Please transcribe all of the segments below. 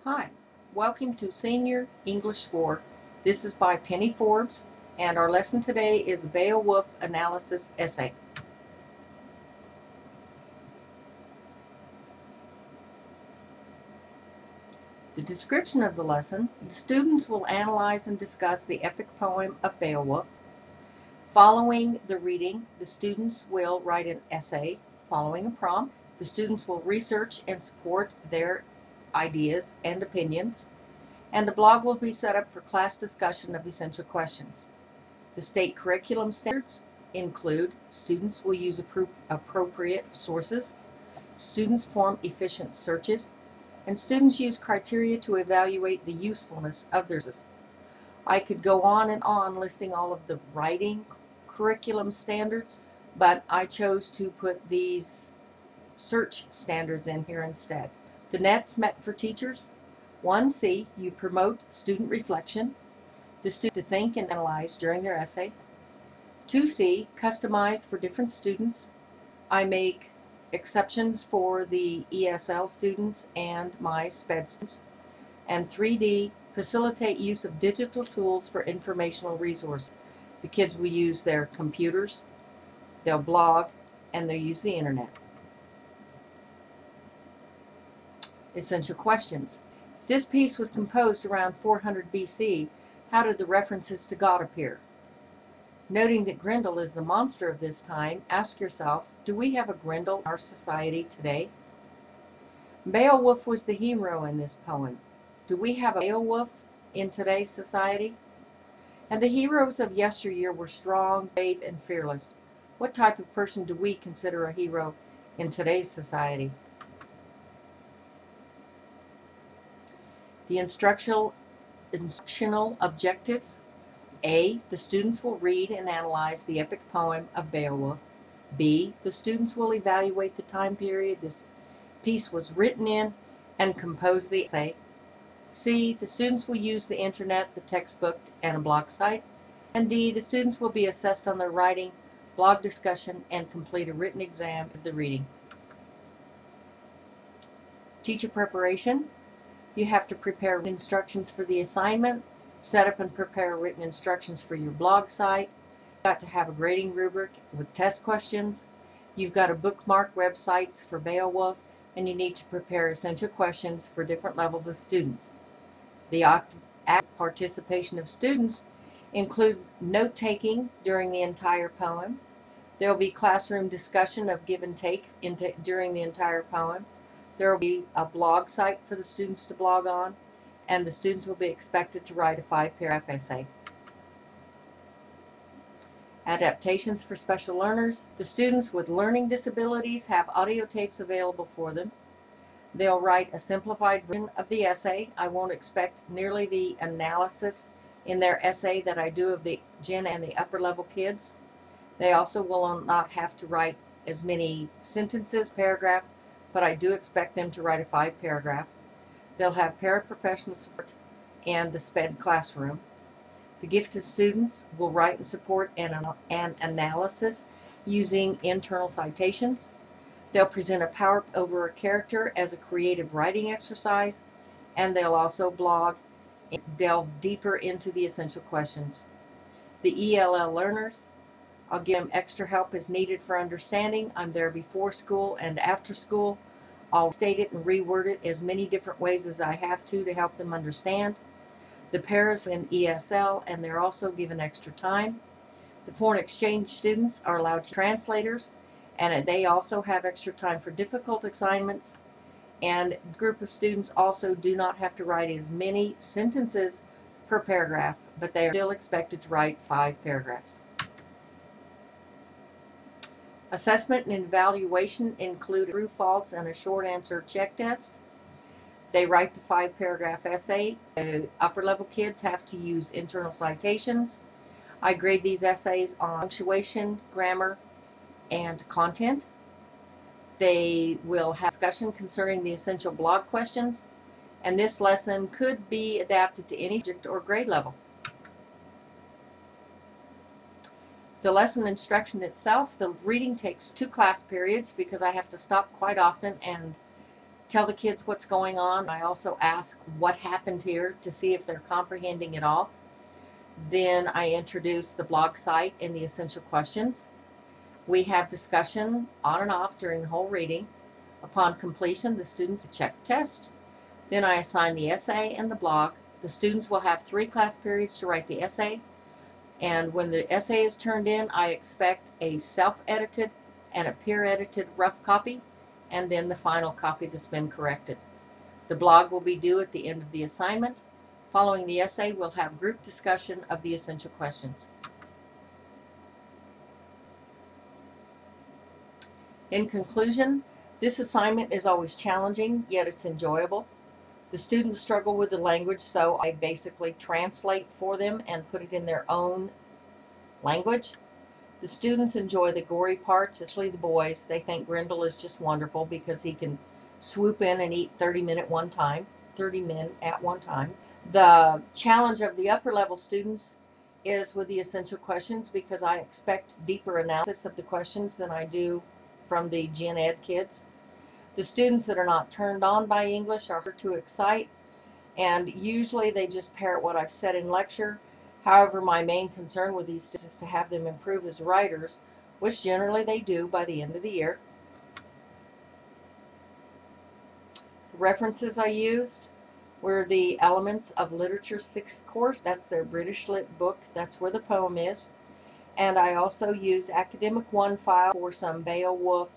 Hi, welcome to Senior English 4. This is by Penny Forbes, and our lesson today is Beowulf Analysis Essay. The description of the lesson: the students will analyze and discuss the epic poem of Beowulf. Following the reading, the students will write an essay following a prompt. The students will research and support their ideas and opinions, and the blog will be set up for class discussion of essential questions. The state curriculum standards include: students will use appropriate sources, students form efficient searches, and students use criteria to evaluate the usefulness of their sources. I could go on and on listing all of the writing curriculum standards, but I chose to put these search standards in here instead. The nets met for teachers: 1C, you promote student reflection, the student to think and analyze during their essay. 2C, customize for different students. I make exceptions for the ESL students and my SPED students. And 3D, facilitate use of digital tools for informational resources. The kids will use their computers, they'll blog, and they'll use the internet. Essential questions. This piece was composed around 400 BC. How did the references to God appear? Noting that Grendel is the monster of this time, ask yourself, do we have a Grendel in our society today? Beowulf was the hero in this poem. Do we have a Beowulf in today's society? And the heroes of yesteryear were strong, brave, and fearless. What type of person do we consider a hero in today's society? The instructional objectives. A, the students will read and analyze the epic poem of Beowulf. B, the students will evaluate the time period this piece was written in and compose the essay. C, the students will use the internet, the textbook, and a blog site. And D, the students will be assessed on their writing, blog discussion, and complete a written exam of the reading. Teacher preparation. You have to prepare instructions for the assignment, set up and prepare written instructions for your blog site. You've got to have a grading rubric with test questions. You've got to bookmark websites for Beowulf, and you need to prepare essential questions for different levels of students. The active participation of students include note-taking during the entire poem. There will be classroom discussion of give and take during the entire poem. There will be a blog site for the students to blog on, and the students will be expected to write a 5-paragraph essay. Adaptations for special learners. The students with learning disabilities have audio tapes available for them. They'll write a simplified version of the essay. I won't expect nearly the analysis in their essay that I do of the gen and the upper level kids. They also will not have to write as many sentences per paragraph, but I do expect them to write a 5-paragraph. They'll have paraprofessional support and the SPED classroom. The gifted students will write and support an analysis using internal citations. They'll present a power over a character as a creative writing exercise, and they'll also blog and delve deeper into the essential questions. The ELL learners, I'll give them extra help as needed for understanding. I'm there before school and after school. I'll state it and reword it as many different ways as I have to help them understand. The paras in ESL, and they're also given extra time. The foreign exchange students are allowed to translators, and they also have extra time for difficult assignments. And this group of students also do not have to write as many sentences per paragraph, but they are still expected to write 5 paragraphs. Assessment and evaluation include true, false, and a short answer check test. They write the 5-paragraph essay. The upper level kids have to use internal citations. I grade these essays on punctuation, grammar, and content. They will have discussion concerning the essential blog questions, and this lesson could be adapted to any subject or grade level. The lesson instruction itself, the reading takes 2 class periods because I have to stop quite often and tell the kids what's going on. I also ask what happened here to see if they're comprehending it all. Then I introduce the blog site and the essential questions. We have discussion on and off during the whole reading. Upon completion, the students check test. Then I assign the essay and the blog. The students will have 3 class periods to write the essay. And when the essay is turned in, I expect a self-edited and a peer-edited rough copy, and then the final copy that's been corrected. The blog will be due at the end of the assignment. Following the essay, we'll have group discussion of the essential questions. In conclusion, this assignment is always challenging, yet it's enjoyable. The students struggle with the language, so I basically translate for them and put it in their own language. The students enjoy the gory parts, especially the boys. They think Grendel is just wonderful because he can swoop in and eat 30 men at one time. The challenge of the upper level students is with the essential questions, because I expect deeper analysis of the questions than I do from the Gen Ed kids. The students that are not turned on by English are hard to excite, and usually they just parrot what I've said in lecture. However, my main concern with these students is to have them improve as writers, which generally they do by the end of the year. The references I used were the Elements of Literature 6th course. That's their British Lit book. That's where the poem is. And I also use Academic One file for some Beowulf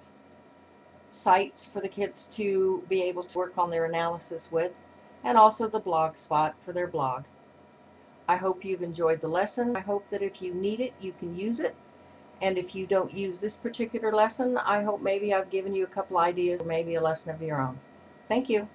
sites for the kids to be able to work on their analysis with, and also the blog spot for their blog. I hope you've enjoyed the lesson. I hope that if you need it, you can use it. And if you don't use this particular lesson, I hope maybe I've given you a couple ideas, or maybe a lesson of your own. Thank you.